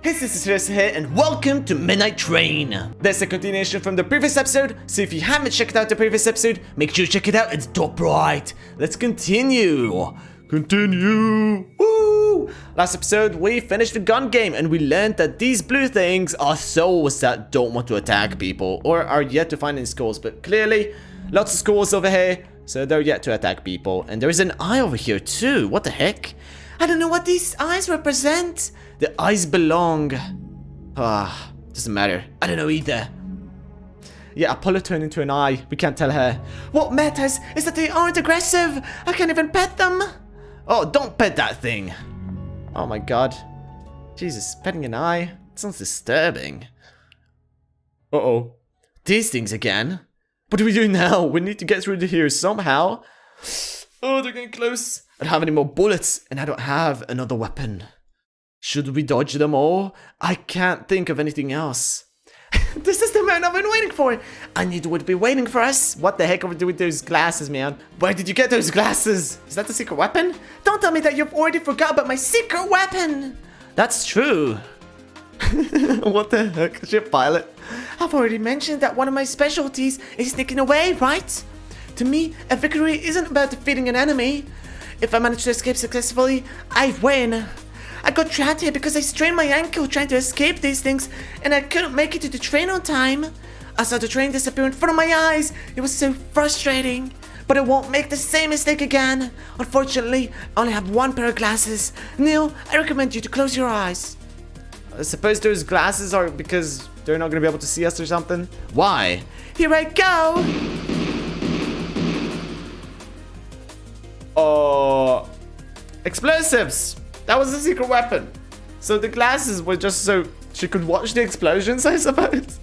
This is Slithersy here, and welcome to Midnight Train. There's a continuation from the previous episode, so if you haven't checked out the previous episode, make sure you check it out at the top right. Let's continue. Woo! Last episode, we finished the gun game, and we learned that these blue things are souls that don't want to attack people, or are yet to find in schools, but clearly, lots of schools over here, so they're yet to attack people. And there's an eye over here too. What the heck? I don't know what these eyes represent. The eyes belong. Doesn't matter. I don't know either. Yeah, Apollo turned into an eye. We can't tell her. What matters is that they aren't aggressive. I can't even pet them. Oh, don't pet that thing. Oh my god. Jesus, petting an eye? It sounds disturbing. Uh-oh. These things again? What do we do now? We need to get through to here somehow. Oh, they're getting close. I don't have any more bullets, and I don't have another weapon. Should we dodge them all? I can't think of anything else. This is the man I've been waiting for. I knew it would be waiting for us. What the heck are we doing with those glasses, man? Where did you get those glasses? Is that the secret weapon? Don't tell me that you've already forgot about my secret weapon. That's true. What the heck? Ship pilot. I've already mentioned that one of my specialties is sneaking away, right? To me, a victory isn't about defeating an enemy. If I manage to escape successfully, I win. I got trapped here because I strained my ankle trying to escape these things, and I couldn't make it to the train on time. I saw the train disappear in front of my eyes. It was so frustrating. But I won't make the same mistake again. Unfortunately, I only have one pair of glasses. Neil, I recommend you to close your eyes. I suppose those glasses are because they're not going to be able to see us or something? Why? Here I go! Oh, explosives! That was a secret weapon. So the glasses were just so she could watch the explosions, I suppose.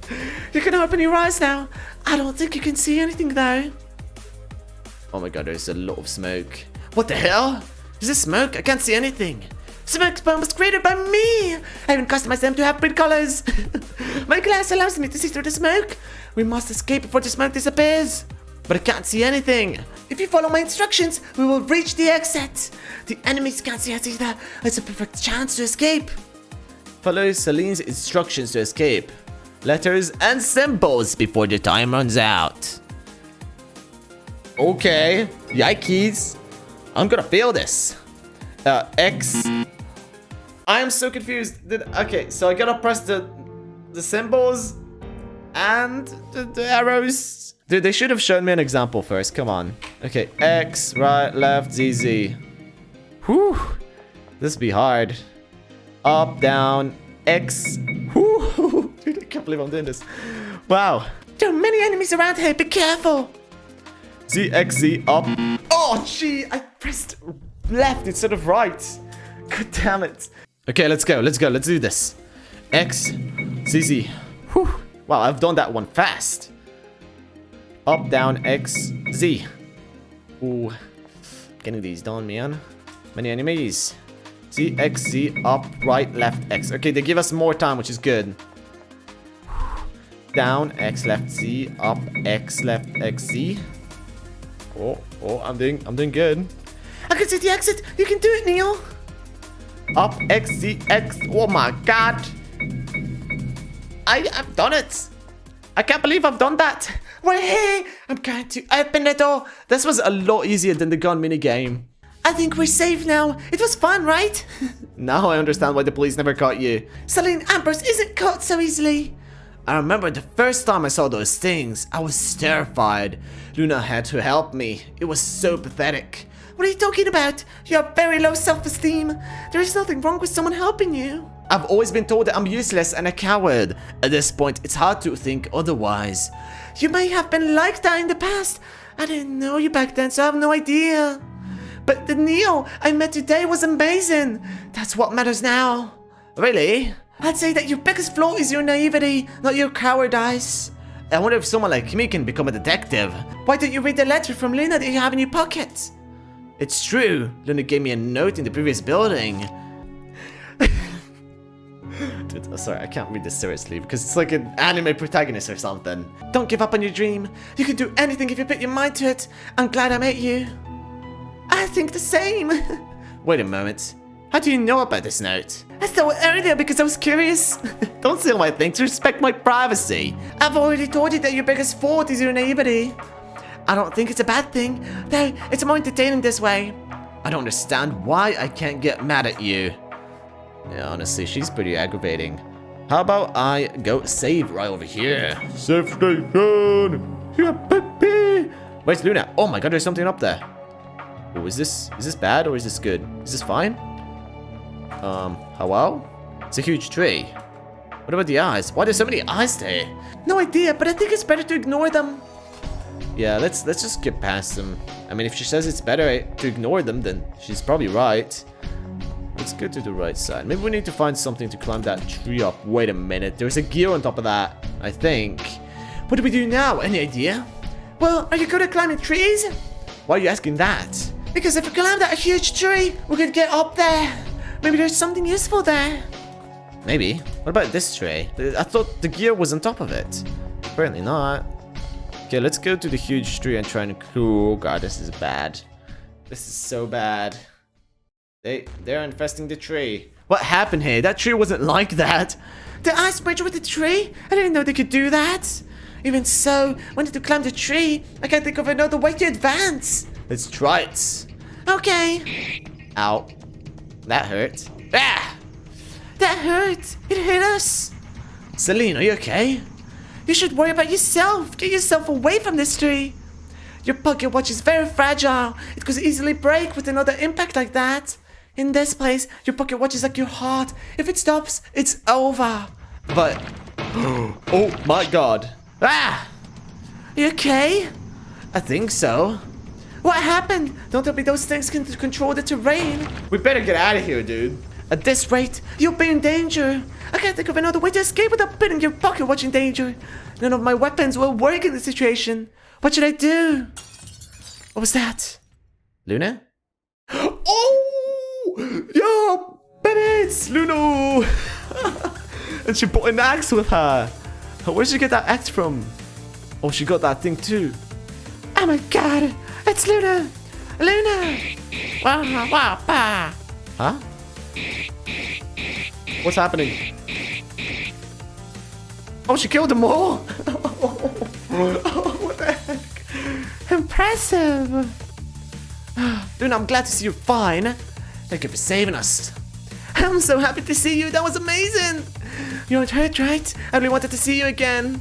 You can open your eyes now. I don't think you can see anything though. Oh my god, there's a lot of smoke. What the hell? Is this smoke? I can't see anything. Smoke bomb was created by me. I even customized them to have pretty colors. My glass allows me to see through the smoke. We must escape before the smoke disappears. But I can't see anything. If you follow my instructions, we will reach the exit. The enemies can't see us either. It's a perfect chance to escape. Follow Celine's instructions to escape. Letters and symbols before the time runs out. Okay. Yikes. I'm gonna fail this. X. I am so confused. Okay, so I gotta press the symbols and the arrows. Dude, they should have shown me an example first. Come on. Okay, X, right, left, Z, Z. Whew. This be hard. Up, down, X. Whew. Dude, I can't believe I'm doing this. Wow. There are many enemies around here. Be careful. Z, X, Z, up. Oh, gee. I pressed left instead of right. God damn it. Okay, let's go. Let's do this. X, Z, Z. Whew. Wow, I've done that one fast. Up, down, X, Z. Ooh. Getting these done, man. Many enemies. Z, X, Z, up, right, left, X. Okay, they give us more time, which is good. Down, X, left, Z, up, X, left, X, Z. Oh, I'm doing good. I can see the exit. You can do it, Neil. Up, X, Z, X. Oh my god. I've done it. I can't believe I've done that. We're here. I'm going to open the door. This was a lot easier than the gun minigame. I think we're safe now. It was fun, right? Now I understand why the police never caught you. Celine Ambrose isn't caught so easily. I remember the first time I saw those things. I was terrified. Luna had to help me. It was so pathetic. What are you talking about? You have very low self-esteem. There is nothing wrong with someone helping you. I've always been told that I'm useless and a coward. At this point, it's hard to think otherwise. You may have been like that in the past. I didn't know you back then, so I have no idea. But the Neo I met today was amazing. That's what matters now. Really? I'd say that your biggest flaw is your naivety, not your cowardice. I wonder if someone like me can become a detective. Why don't you read the letter from Luna that you have in your pocket? It's true. Luna gave me a note in the previous building. Dude, sorry, I can't read this seriously because it's like an anime protagonist or something. Don't give up on your dream. You can do anything if you put your mind to it. I'm glad I met you. I think the same. Wait a moment. How do you know about this note? I saw it earlier because I was curious. Don't steal my things. Respect my privacy. I've already told you that your biggest fault is your naivety. I don't think it's a bad thing. Though, it's more entertaining this way. I don't understand why I can't get mad at you. Yeah, honestly, she's pretty aggravating. How about I go save right over here? Save station. Yeah, baby. Where's Luna? Oh my god, there's something up there. Oh, is this bad or is this good? Is this fine? Hello? It's a huge tree. What about the eyes? Why are there so many eyes there? No idea, but I think it's better to ignore them. Yeah, let's just skip past them. I mean, if she says it's better to ignore them, then she's probably right. Let's go to the right side. Maybe we need to find something to climb that tree up. Wait a minute, there's a gear on top of that, I think. What do we do now? Any idea? Well, are you good at climbing trees? Why are you asking that? Because if we climb that huge tree, we could get up there. Maybe there's something useful there. Maybe. What about this tree? I thought the gear was on top of it. Apparently not. Okay, let's go to the huge tree and try and... Oh god, this is bad. This is so bad. They're infesting the tree. What happened here? That tree wasn't like that. The ice bridge with the tree? I didn't know they could do that. Even so, wanted to climb the tree. I can't think of another way to advance. Let's try it. Okay. Ow. That hurt. Ah! That hurt. It hit us. Celine, are you okay? You should worry about yourself. Get yourself away from this tree. Your pocket watch is very fragile. It could easily break with another impact like that. In this place, your pocket watch is like your heart. If it stops, it's over. But... Oh my god. Ah! You okay? I think so. What happened? Don't tell me those things can control the terrain. We better get out of here, dude. At this rate, you'll be in danger. I can't think of another way to escape without putting your pocket watch in danger. None of my weapons will work in this situation. What should I do? What was that? Luna? Oh! Yo! Baby, it's Luna! And she brought an axe with her. Where'd she get that axe from? Oh, she got that thing too. Oh my god! It's Luna! Luna! Huh? What's happening? Oh, she killed them all! Oh, what the heck? Impressive! Luna, I'm glad to see you're fine. Thank you for saving us. I'm so happy to see you. That was amazing. You aren't hurt, right? I really wanted to see you again.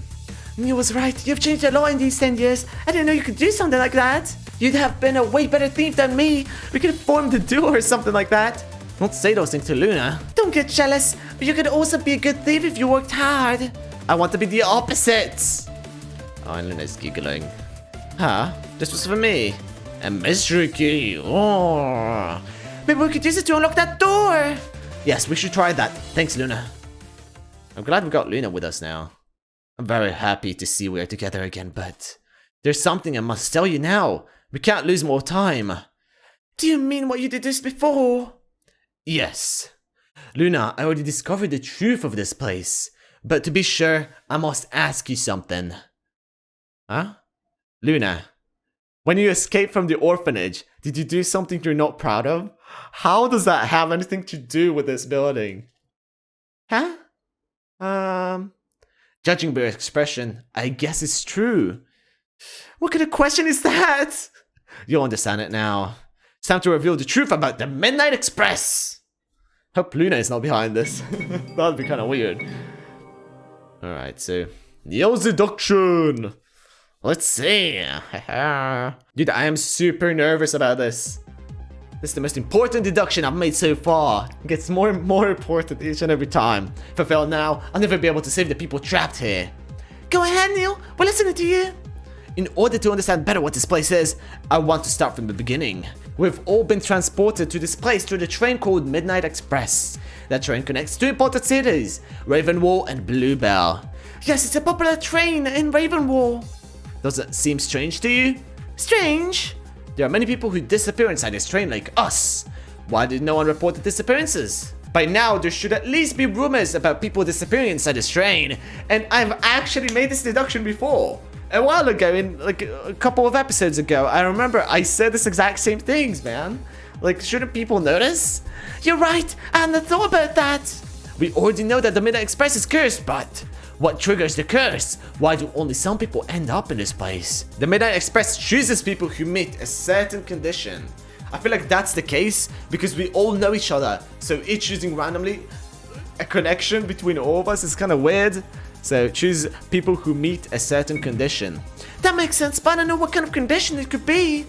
You was right. You've changed a lot in these 10 years. I didn't know you could do something like that. You'd have been a way better thief than me. We could have formed a duo or something like that. Don't say those things to Luna. Don't get jealous. You could also be a good thief if you worked hard. I want to be the opposite. Oh, and Luna's giggling. Huh? This was for me. A mystery key. Oh. Maybe we could use it to unlock that door. Yes, we should try that. Thanks, Luna. I'm glad we got Luna with us now. I'm very happy to see we're together again, but there's something I must tell you now. We can't lose more time. Do you mean what you did this before? Yes. Luna, I already discovered the truth of this place. But to be sure, I must ask you something. Huh? Luna, when you escaped from the orphanage, did you do something you're not proud of? How does that have anything to do with this building? Huh? Judging by your expression, I guess it's true. What kind of question is that? You'll understand it now. It's time to reveal the truth about the Midnight Express. Hope Luna is not behind this. That'd be kind of weird. Alright, so... Neo's deduction! Let's see. Dude, I am super nervous about this. This is the most important deduction I've made so far. It gets more and more important each and every time. If I fail now, I'll never be able to save the people trapped here. Go ahead, Neil. We're listening to you. In order to understand better what this place is, I want to start from the beginning. We've all been transported to this place through the train called Midnight Express. That train connects two important cities, Ravenwall and Bluebell. Yes, it's a popular train in Ravenwall. Does it seem strange to you? Strange? There are many people who disappear inside this train like us. Why did no one report the disappearances? By now, there should at least be rumors about people disappearing inside this train. And I've actually made this deduction before. A while ago, in like a couple of episodes ago, I remember I said this exact same things, man. Like, shouldn't people notice? You're right, I hadn't thought about that. We already know that the Midnight Express is cursed, but what triggers the curse? Why do only some people end up in this place? The Midnight Express chooses people who meet a certain condition. I feel like that's the case because we all know each other. So each choosing randomly a connection between all of us is kind of weird. So choose people who meet a certain condition. That makes sense, but I don't know what kind of condition it could be.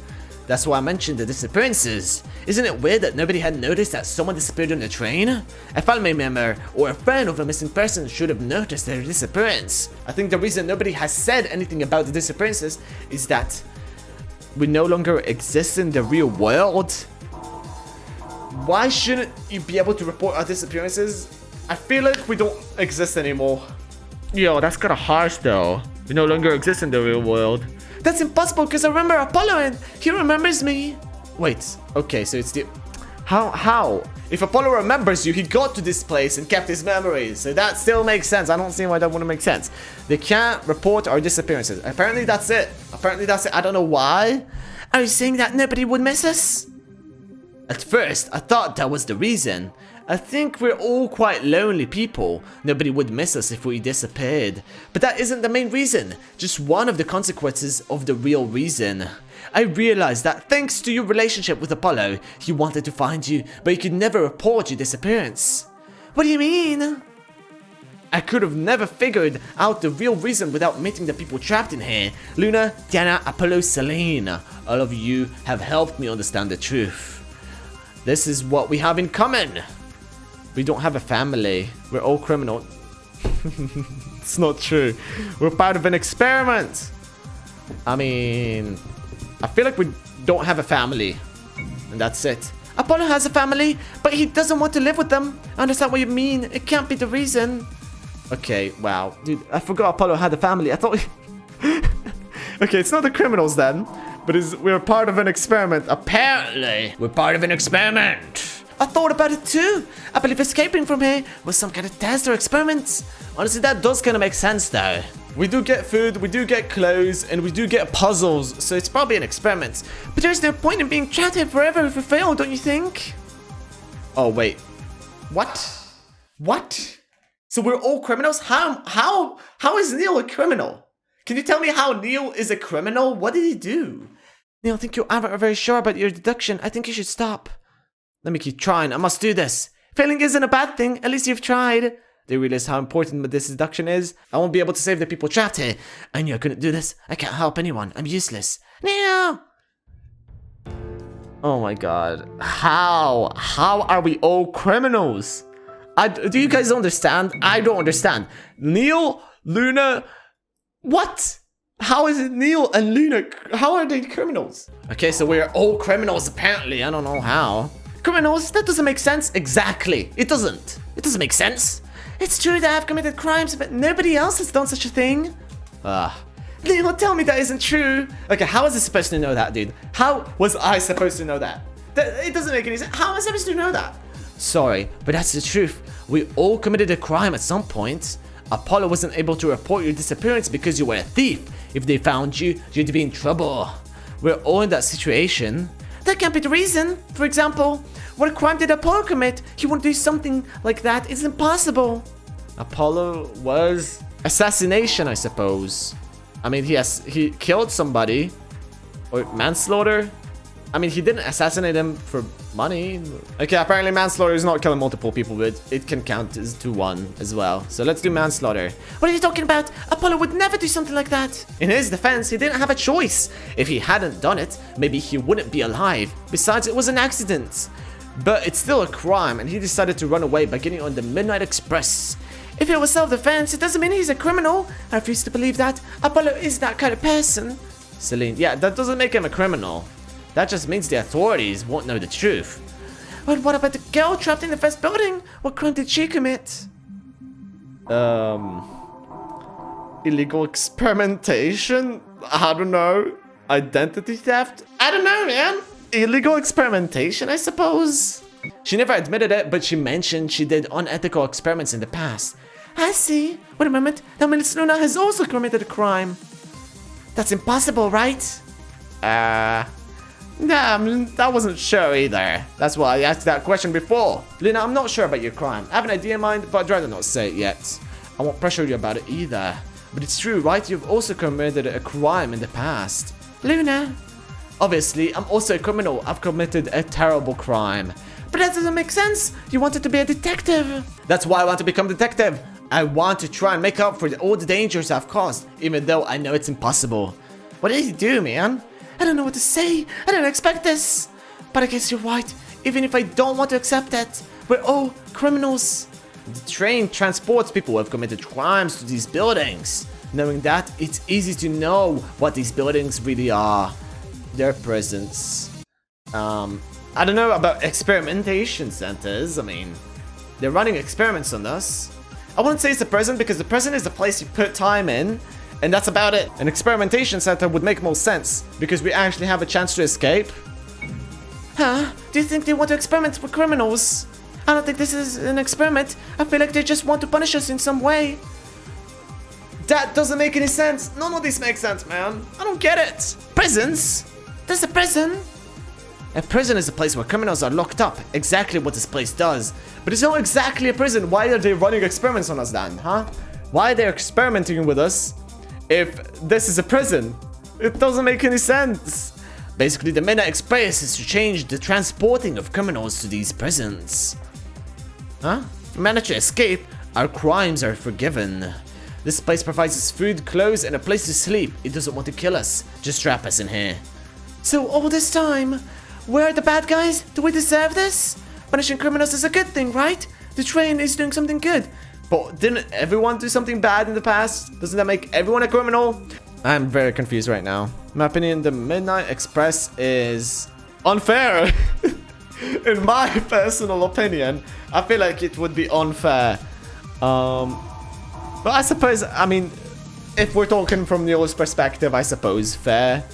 That's why I mentioned the disappearances. Isn't it weird that nobody had noticed that someone disappeared on the train? A family member or a friend of a missing person should have noticed their disappearance. I think the reason nobody has said anything about the disappearances is that we no longer exist in the real world. Why shouldn't you be able to report our disappearances? I feel like we don't exist anymore. Yo, that's kind of harsh though. We no longer exist in the real world. That's impossible because I remember Apollo and he remembers me. Wait, okay, so it's the... How? If Apollo remembers you, he got to this place and kept his memories. So that still makes sense. I don't see why that wouldn't make sense. They can't report our disappearances. Apparently that's it. I don't know why. Are you saying that nobody would miss us? At first, I thought that was the reason. I think we're all quite lonely people. Nobody would miss us if we disappeared. But that isn't the main reason, just one of the consequences of the real reason. I realized that thanks to your relationship with Apollo, he wanted to find you, but he could never report your disappearance. What do you mean? I could have never figured out the real reason without meeting the people trapped in here. Luna, Diana, Apollo, Celine. All of you have helped me understand the truth. This is what we have in common. We don't have a family. We're all criminals. It's not true. We're part of an experiment. I mean, I feel like we don't have a family. And that's it. Apollo has a family, but he doesn't want to live with them. I understand what you mean. It can't be the reason. Okay, wow. Dude, I forgot Apollo had a family. I thought... Okay, it's not the criminals then. But we're part of an experiment. Apparently, we're part of an experiment. I thought about it too. I believe escaping from here was some kind of test or experiment. Honestly, that does kind of make sense though. We do get food, we do get clothes, and we do get puzzles, so it's probably an experiment. But there's no point in being trapped here forever if we fail, don't you think? Oh, wait. What? So we're all criminals? How is Neil a criminal? Can you tell me how Neil is a criminal? What did he do? Neil, I think you aren't very sure about your deduction. I think you should stop. Let me keep trying. I must do this. Failing isn't a bad thing. At least you've tried. Do you realize how important this deduction is? I won't be able to save the people trapped here. I knew I couldn't do this. I can't help anyone. I'm useless. No! Oh my god. How? How are we all criminals? Do you guys understand? I don't understand. Neil, Luna... What? How is it Neil and Luna? How are they criminals? Okay, so we're all criminals apparently. I don't know how. Criminals? That doesn't make sense. Exactly. It doesn't. It doesn't make sense. It's true that I've committed crimes, but nobody else has done such a thing. Neil, tell me that isn't true. Okay, how was I supposed to know that, dude? How was I supposed to know that? It doesn't make any sense. How was I supposed to know that? Sorry, but that's the truth. We all committed a crime at some point. Apollo wasn't able to report your disappearance because you were a thief. If they found you, you'd be in trouble. We're all in that situation. That can't be the reason. For example, what crime did Apollo commit? He wouldn't do something like that. It's impossible. Apollo was... assassination, I suppose. I mean, he killed somebody. Or manslaughter. I mean, he didn't assassinate him for money. Okay, apparently manslaughter is not killing multiple people, but it can count as to one as well. So let's do manslaughter. What are you talking about? Apollo would never do something like that. In his defense, he didn't have a choice. If he hadn't done it, maybe he wouldn't be alive. Besides, it was an accident. But it's still a crime, and he decided to run away by getting on the Midnight Express. If it was self-defense, it doesn't mean he's a criminal. I refuse to believe that. Apollo is that kind of person. Celine, yeah, that doesn't make him a criminal. That just means the authorities won't know the truth. But what about the girl trapped in the first building? What crime did she commit? Illegal experimentation? I don't know. Identity theft? I don't know, man. Illegal experimentation, I suppose. She never admitted it, but she mentioned she did unethical experiments in the past. I see. Wait a moment. That means Luna has also committed a crime. That's impossible, right? Nah, I wasn't sure either. That's why I asked that question before. Luna, I'm not sure about your crime. I have an idea in mind, but I'd rather not say it yet. I won't pressure you about it either. But it's true, right? You've also committed a crime in the past. Luna. Obviously, I'm also a criminal. I've committed a terrible crime. But that doesn't make sense. You wanted to be a detective. That's why I want to become a detective. I want to try and make up for all the dangers I've caused, even though I know it's impossible. What did you do, man? I don't know what to say. I didn't expect this. But I guess you're right. Even if I don't want to accept it, we're all criminals. The train transports people who have committed crimes to these buildings. Knowing that, it's easy to know what these buildings really are. They're prisons. I don't know about experimentation centers. I mean, they're running experiments on us. I wouldn't say it's a prison because the prison is the place you put time in, and that's about it. An experimentation center would make more sense because we actually have a chance to escape. Huh? Do you think they want to experiment with criminals? I don't think this is an experiment. I feel like they just want to punish us in some way. That doesn't make any sense. None of this makes sense, man. I don't get it. Prisons? There's a prison? A prison is a place where criminals are locked up. Exactly what this place does. But it's not exactly a prison. Why are they running experiments on us then, huh? Why are they experimenting with us if this is a prison? It doesn't make any sense. Basically, the Midnight Express is to change the transporting of criminals to these prisons. Huh? If we manage to escape, our crimes are forgiven. This place provides us food, clothes, and a place to sleep. It doesn't want to kill us, just trap us in here. So all this time, we're the bad guys? Do we deserve this? Punishing criminals is a good thing, right? The train is doing something good. But didn't everyone do something bad in the past? Doesn't that make everyone a criminal? I'm very confused right now. In my opinion, the Midnight Express is unfair. In my personal opinion, I feel like it would be unfair. But I suppose, I mean, if we're talking from Neil's perspective, I suppose fair.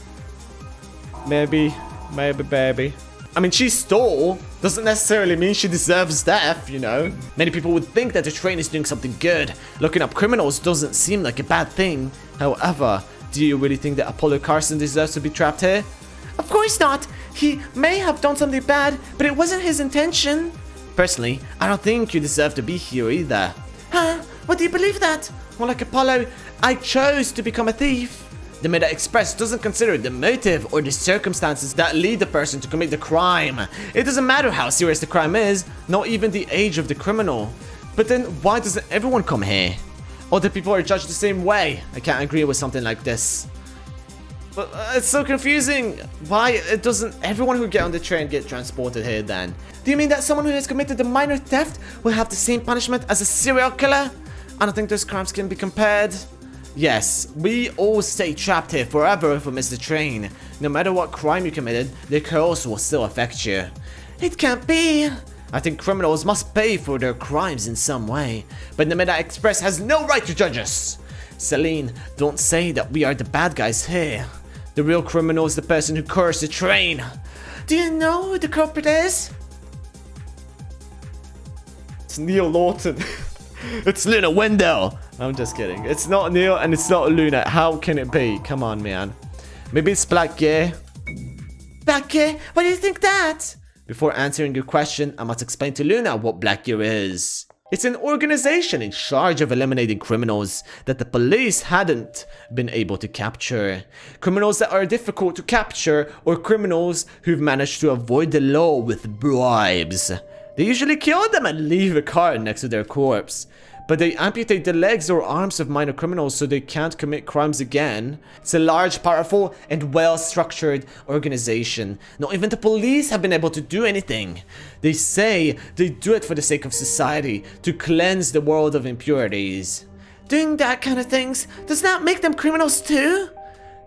Maybe, baby. I mean, she stole. Doesn't necessarily mean she deserves death, you know? Many people would think that the train is doing something good. Looking up criminals doesn't seem like a bad thing. However, do you really think that Apollo Carson deserves to be trapped here? Of course not. He may have done something bad, but it wasn't his intention. Personally, I don't think you deserve to be here either. Huh? What do you believe that? Well, like Apollo, I chose to become a thief. The Midnight Express doesn't consider the motive or the circumstances that lead the person to commit the crime. It doesn't matter how serious the crime is, not even the age of the criminal. But then why doesn't everyone come here? All the people are judged the same way. I can't agree with something like this. But it's so confusing. Why doesn't everyone who get on the train get transported here then? Do you mean that someone who has committed a minor theft will have the same punishment as a serial killer? I don't think those crimes can be compared. Yes, we all stay trapped here forever if we miss the train. No matter what crime you committed, the curse will still affect you. It can't be. I think criminals must pay for their crimes in some way. But the Midnight Express has no right to judge us. Celine, don't say that we are the bad guys here. The real criminal is the person who cursed the train. Do you know who the culprit is? It's Neil Lawton. It's Luna Wendell. I'm just kidding. It's not Neil and it's not Luna. How can it be? Come on, man. Maybe it's Black Gear. Black Gear? Why do you think that? Before answering your question, I must explain to Luna what Black Gear is. It's an organization in charge of eliminating criminals that the police hadn't been able to capture. Criminals that are difficult to capture or criminals who've managed to avoid the law with bribes. They usually kill them and leave a card next to their corpse. But they amputate the legs or arms of minor criminals so they can't commit crimes again. It's a large, powerful, and well-structured organization. Not even the police have been able to do anything. They say they do it for the sake of society, to cleanse the world of impurities. Doing that kind of things, does that make them criminals too?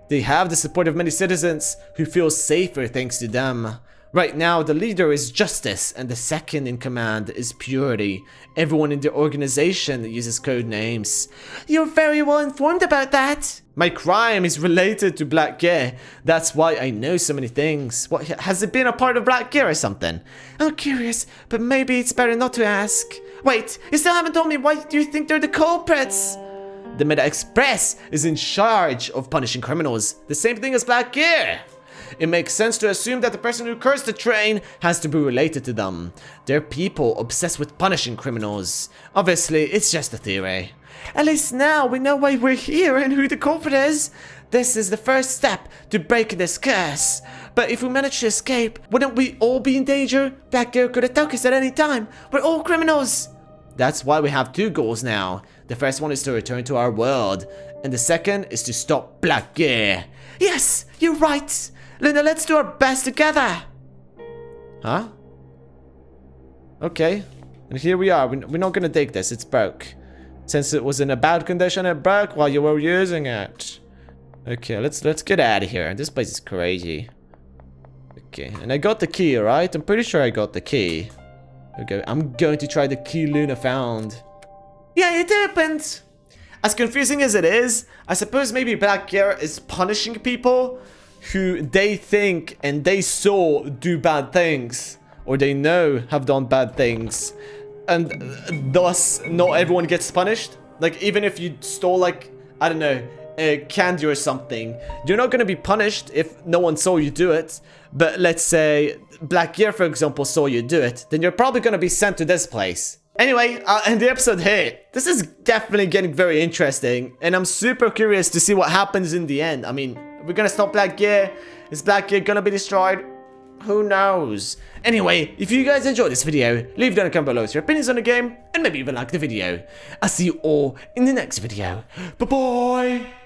They have the support of many citizens who feel safer thanks to them. Right now, the leader is Justice, and the second in command is Purity. Everyone in the organization uses code names. You're very well informed about that. My crime is related to Black Gear. That's why I know so many things. What, has it been a part of Black Gear or something? I'm curious, but maybe it's better not to ask. Wait, you still haven't told me why do you think they're the culprits? The Midnight Express is in charge of punishing criminals. The same thing as Black Gear. It makes sense to assume that the person who cursed the train has to be related to them. They're people obsessed with punishing criminals. Obviously, it's just a theory. At least now we know why we're here and who the culprit is. This is the first step to breaking this curse. But if we manage to escape, wouldn't we all be in danger? Blackgear could attack us at any time. We're all criminals. That's why we have 2 goals now. The first one is to return to our world, and the second is to stop Blackgear. Yes, you're right. Luna, let's do our best together. Huh? Okay. And here we are. We're not gonna take this. It's broke. Since it was in a bad condition, it broke while you were using it. Okay, let's get out of here. This place is crazy. Okay, and I got the key, right? I'm pretty sure I got the key. Okay, I'm going to try the key Luna found. Yeah, it opened! As confusing as it is, I suppose maybe Blackgear is punishing people who they think and they saw do bad things. Or they know have done bad things. And thus, not everyone gets punished. Like, even if you stole, like, I don't know, a candy or something, you're not gonna be punished if no one saw you do it. But let's say Blackgear, for example, saw you do it, then you're probably gonna be sent to this place. Anyway, I'll end the episode here. This is definitely getting very interesting, and I'm super curious to see what happens in the end. I mean, we're gonna stop Blackgear. Is Blackgear gonna be destroyed? Who knows? Anyway, if you guys enjoyed this video, leave down a comment below with your opinions on the game, and maybe even like the video. I'll see you all in the next video. Bye-bye!